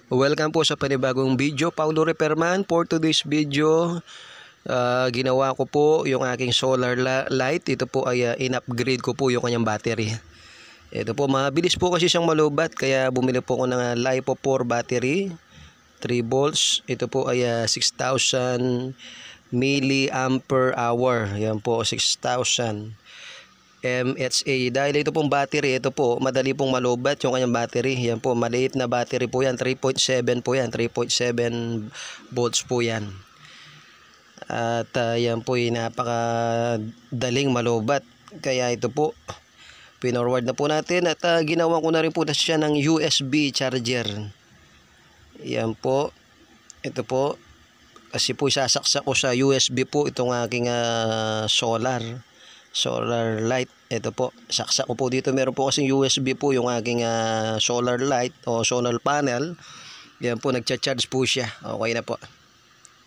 Welcome po sa panibagong video, Paulo Repairman. For today's video, ginawa ko po yung aking solar light. Ito po ay in-upgrade ko po yung kanyang battery. Ito po, mabilis po kasi siyang malubat, kaya bumili po ko ng LiPo 4 battery, 3 volts. Ito po ay 6,000 milliampere hour. Yan po, 6,000 mHa. Dahil ito pong battery, ito po madali pong malubat yung kanyang battery. Yan po, maliit na battery po yan, 3.7 po yan, 3.7 volts po yan. At yan po ay napakadaling malubat, kaya ito po pinorward na po natin. At ginawa ko na rin po na siya ng USB charger. Yan po, ito po, kasi po sasaksak ko sa USB po itong aking solar light. Ito po, saksak ko po dito. Meron po kasing USB po yung aking solar light o solar panel. Yan po, nagcha-charge po siya. Okay na po.